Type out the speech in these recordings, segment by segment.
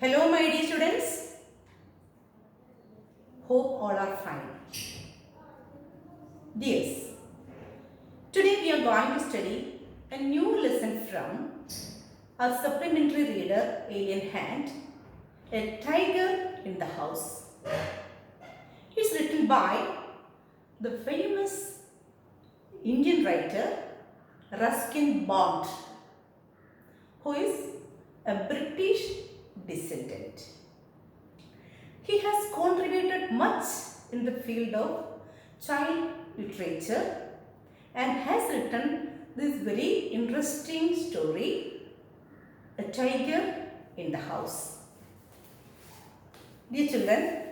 Hello my dear students, hope all are fine. Dears, today we are going to study a new lesson from our supplementary reader Alien Hand, A Tiger in the House. It's written by the famous Indian writer Ruskin Bond, who is a British descendant. He has contributed much in the field of child literature and has written this very interesting story, A Tiger in the House. Dear children,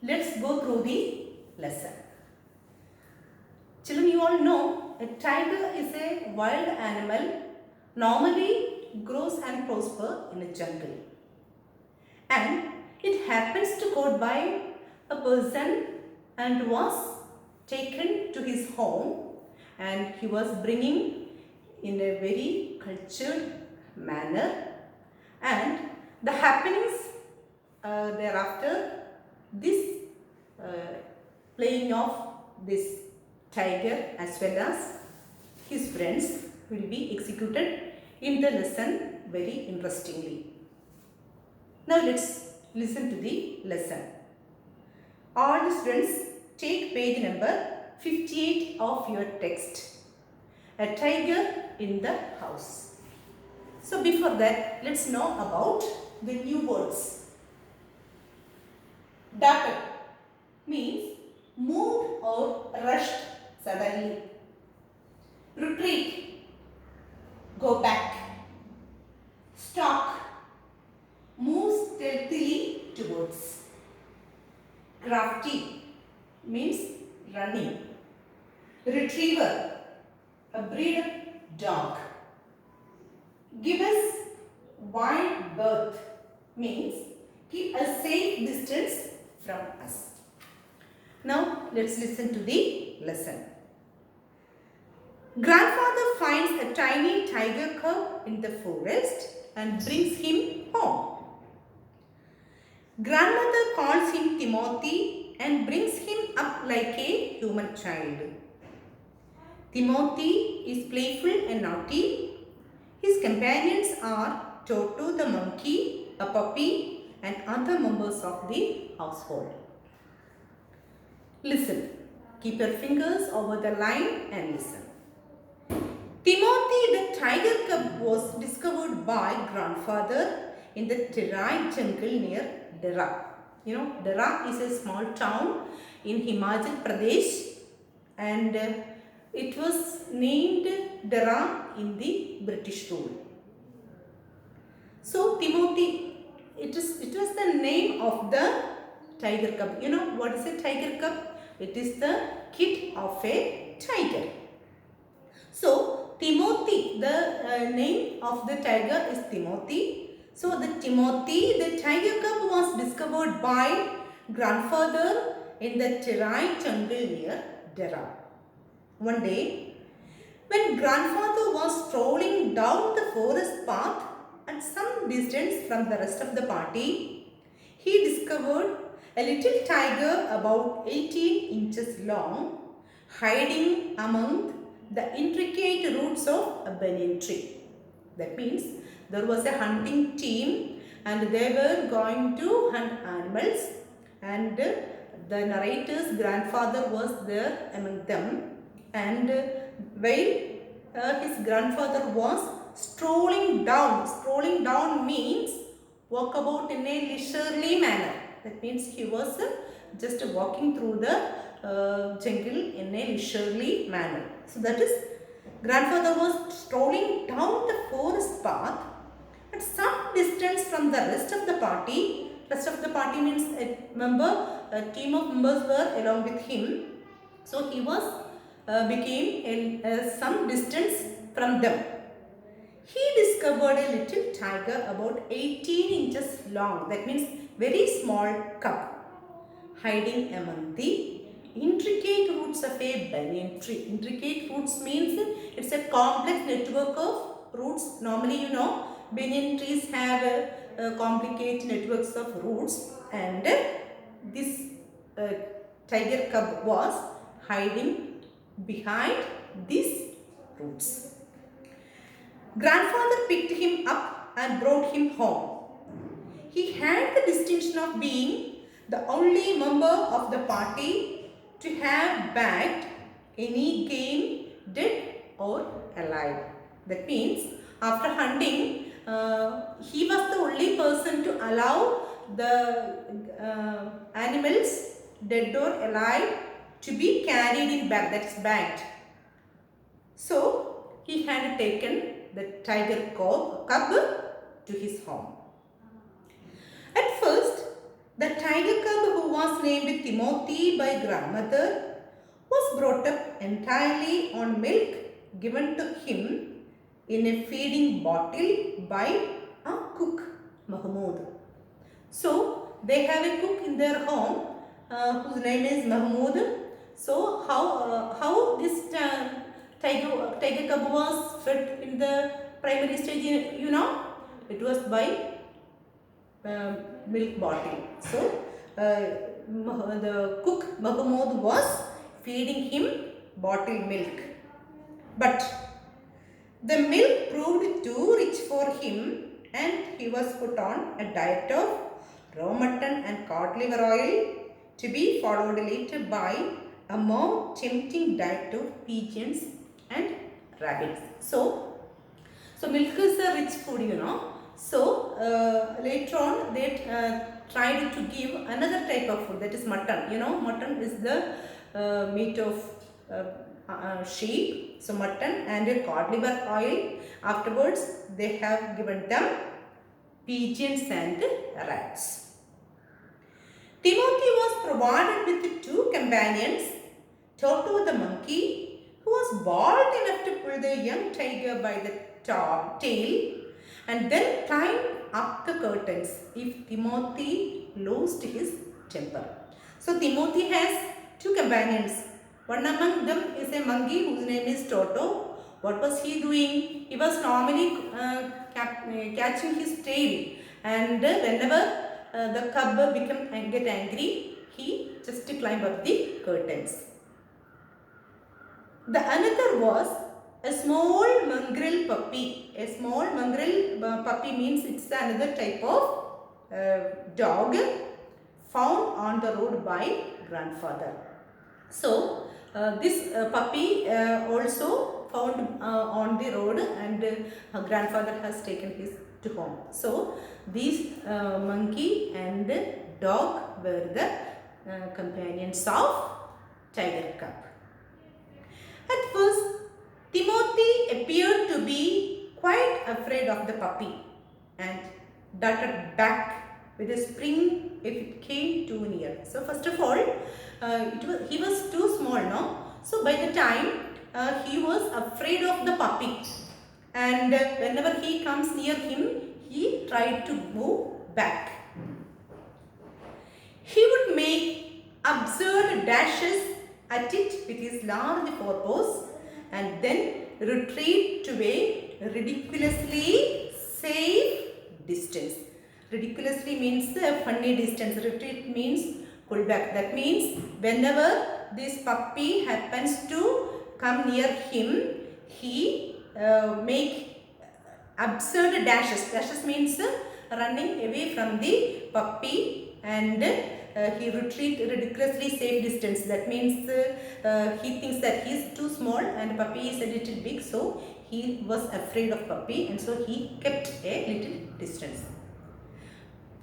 let's go through the lesson. Children, you all know a tiger is a wild animal, normally grows and prosper in a jungle. And it happens to go by a person and was taken to his home, and he was bringing in a very cultured manner, and the happenings thereafter, this playing of this tiger as well as his friends will be executed in the lesson very interestingly. Now let's listen to the lesson. All the students take page number 58 of your text. A tiger in the house. So before that, let's know about the new words. Darted means moved or rushed suddenly. Retreat, go back. Stalk, move stealthily towards. Crafty means running. Retriever, a breed of dog. Give us wide berth means keep a safe distance from us. Now let's listen to the lesson. Grandfather finds a tiny tiger cub in the forest and brings him home. Grandmother calls him Timothy and brings him up like a human child. Timothy is playful and naughty. His companions are Toto the monkey, a puppy, and other members of the household. Listen. Keep your fingers over the line and listen. Timothy the tiger cub was discovered by grandfather in the Terai jungle near Dera. You know, Dera is a small town in Himachal Pradesh, and it was named Dera in the British rule. So Timothy, it was the name of the tiger cub. You know what is a tiger cub? It is the kid of a tiger. So Timothy, the name of the tiger is Timothy. So the Timothy, the tiger cub, was discovered by grandfather in the Terai jungle near Dera. One day, when grandfather was strolling down the forest path at some distance from the rest of the party, he discovered a little tiger about 18 inches long hiding among the intricate roots of a banyan tree. That means there was a hunting team and they were going to hunt animals, and the narrator's grandfather was there among them, and while his grandfather was strolling down means walk about in a leisurely manner. That means he was just walking through the jungle in a leisurely manner. So that is, grandfather was strolling down the forest path at some distance from the rest of the party. Rest of the party means a team of members were along with him. So he was became some distance from them. He discovered a little tiger about 18 inches long. That means very small cub hiding among the intricate roots of a banyan tree. Intricate roots means it's a complex network of roots. Normally, you know, banyan trees have complicated networks of roots, and this tiger cub was hiding behind these roots. Grandfather picked him up and brought him home. He had the distinction of being the only member of the party to have bagged any game, dead or alive. That means after hunting, he was the only person to allow the animals, dead or alive, to be carried in bag, that's bagged. So he had taken the tiger cub to his home. At first, the tiger cub, who was named Timothy by grandmother, was brought up entirely on milk given to him in a feeding bottle by a cook, Mahmoud. So they have a cook in their home whose name is Mahmoud. So how this tiger cub was fed in the primary stage, you know, it was by milk bottle. So the cook Mahmoud was feeding him bottled milk, but the milk proved too rich for him, and he was put on a diet of raw mutton and cod liver oil, to be followed later by a more tempting diet of pigeons and rabbits. So milk is a rich food, you know. So later on they tried to give another type of food, that is mutton. You know, mutton is the meat of sheep. So mutton and cod liver oil. Afterwards they have given them pigeons and rats. Timothy was provided with two companions, Toto the monkey, who was bold enough to pull the young tiger by the tail and then climb up the curtains if Timothy lost his temper. So Timothy has two companions. One among them is a monkey whose name is Toto. What was he doing? He was normally catching his tail, and whenever the cub get angry, he just climbed up the curtains. The another was a small mongrel puppy. A small mongrel puppy means it's another type of dog found on the road by grandfather. So this puppy also found on the road, and her grandfather has taken his to home. So these monkey and dog were the companions of tiger cub. At first, Timothy appeared to be quite afraid of the puppy and darted back with a spring if it came too near. So first of all, he was too small, no? So by the time he was afraid of the puppy, and whenever he comes near him, he tried to move back. He would make absurd dashes at it with his large forepaws and then retreat to a ridiculously safe distance. Ridiculously means a funny distance. Retreat means pull back. That means whenever this puppy happens to come near him, he make absurd dashes. Dashes means running away from the puppy, and he retreat ridiculously safe distance. That means he thinks that he is too small and puppy is a little big, so he was afraid of puppy, and so he kept a little distance.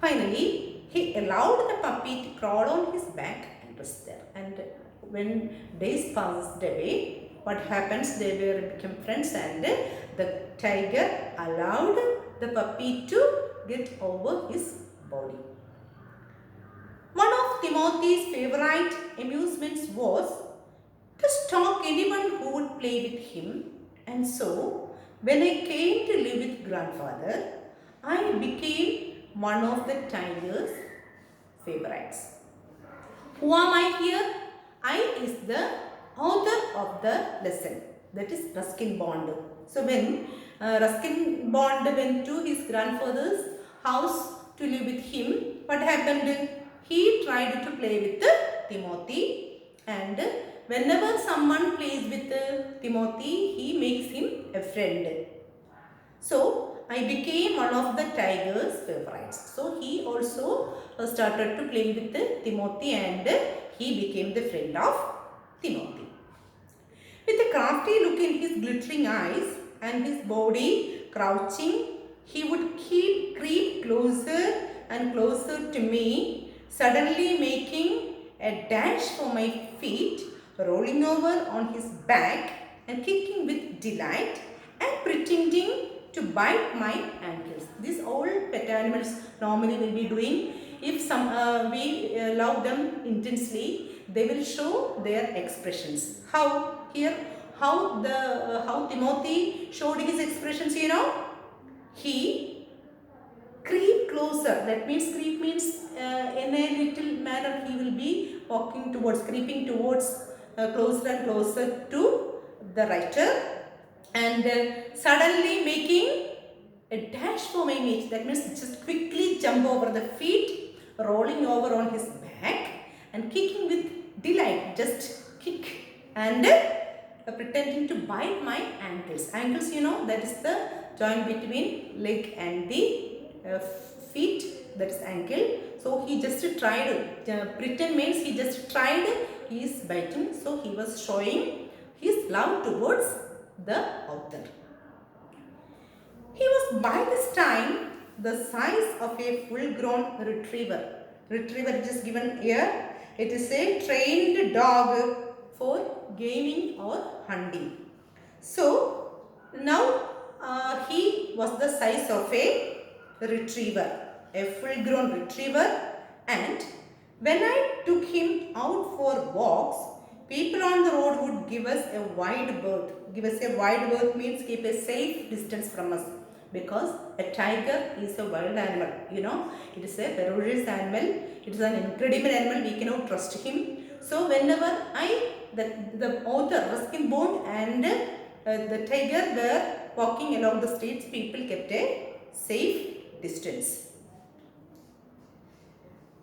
Finally, he allowed the puppy to crawl on his back and rest there. And when days passed away, what happens? They were become friends, and the tiger allowed the puppy to get over his body. One of Timothy's favorite amusements was to stalk anyone who would play with him, and so when I came to live with grandfather, I became one of the tiger's favorites. Who am I here? I is the author of the lesson, that is Ruskin Bond. So when Ruskin Bond went to his grandfather's house to live with him, what happened? He tried to play with Timothy, and whenever someone plays with Timothy, he makes him a friend. So I became one of the tiger's favorites. So he also started to play with Timothy, and he became the friend of Timothy. With a crafty look in his glittering eyes and his body crouching, he would creep closer and closer to me, suddenly making a dash for my feet, rolling over on his back and kicking with delight and pretending to bite my ankles. These all pet animals normally will be doing. If we love them intensely, they will show their expressions. How here? How Timothy showed his expressions? He creep closer. That means creep means in a little manner he will be walking towards, creeping towards closer and closer to the writer, and suddenly making a dash for my meat. That means just quickly jump over the feet, rolling over on his back and kicking with delight. Just kick and pretending to bite my ankles. Ankles, that is the joint between leg and the feet. That is ankle. So he just tried. Pretend means he just tried. He is biting. So he was showing his love towards the author. He was by this time the size of a full-grown retriever. Retriever is given here. It is a trained dog for gaming or hunting. So now he was the size of a retriever, a full-grown retriever, and when I took him out for walks, people on the road would give us a wide berth. Give us a wide berth means keep a safe distance from us, because a tiger is a wild animal. It is a ferocious animal. It is an incredible animal. We cannot trust him. So whenever the author, Ruskin Bond, and the tiger were walking along the streets, people kept a safe distance.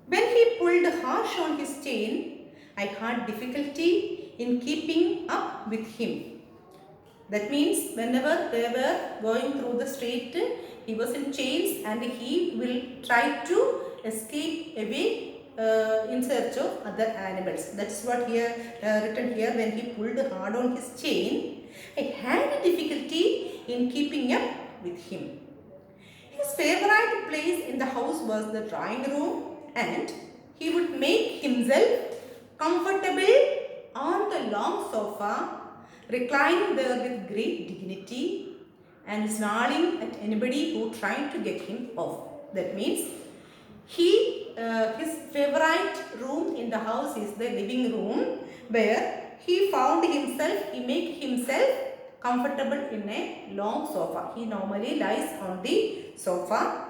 When he pulled harsh on his chain, I had difficulty in keeping up with him. That means whenever they were going through the street, he was in chains and he will try to escape away in search of other animals. That's what here written here. When he pulled hard on his chain, I had difficulty in keeping up with him. His favorite place in the house was the drawing room, and he would make himself comfortable on the long sofa, reclining there with great dignity and snarling at anybody who tried to get him off. That means his favorite room in the house is the living room, where he make himself comfortable in a long sofa. He normally lies on the sofa,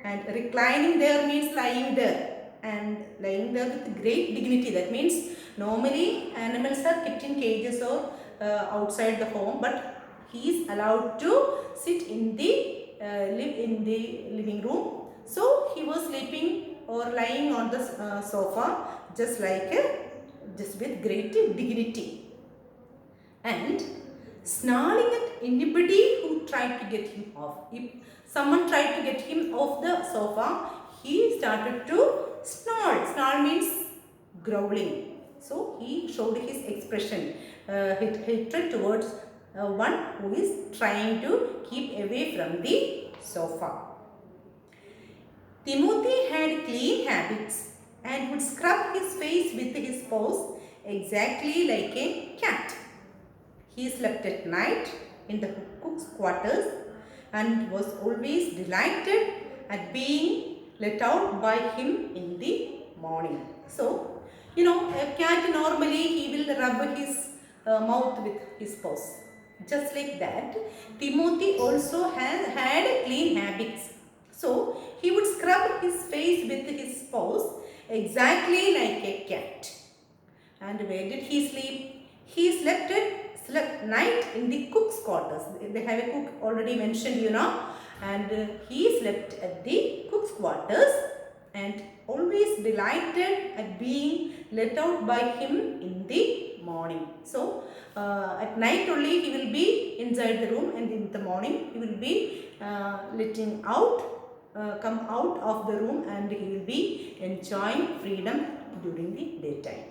and reclining there means lying there, and lying there with great dignity. That means normally animals are kept in cages or outside the home, but he is allowed to sit in the live in the living room. So he was sleeping or lying on the sofa just with great dignity, and snarling at anybody who tried to get him off. If someone tried to get him off the sofa, he started to snarl. Snarl means growling. So he showed his expression, hatred towards one who is trying to keep away from the sofa. Timothy had clean habits and would scrub his face with his paws exactly like a cat. He slept at night in the cook's quarters and was always delighted at being let out by him in the morning. So, a cat normally he will rub his mouth with his paws. Just like that, Timothy also had clean habits. So, he would scrub his face with his paws exactly like a cat. And where did he sleep? He slept night in the cook's quarters. They have a cook already mentioned, and he slept at the cook's quarters and always delighted at being let out by him in the morning. So at night only he will be inside the room, and in the morning he will be letting out, come out of the room, and he will be enjoying freedom during the daytime.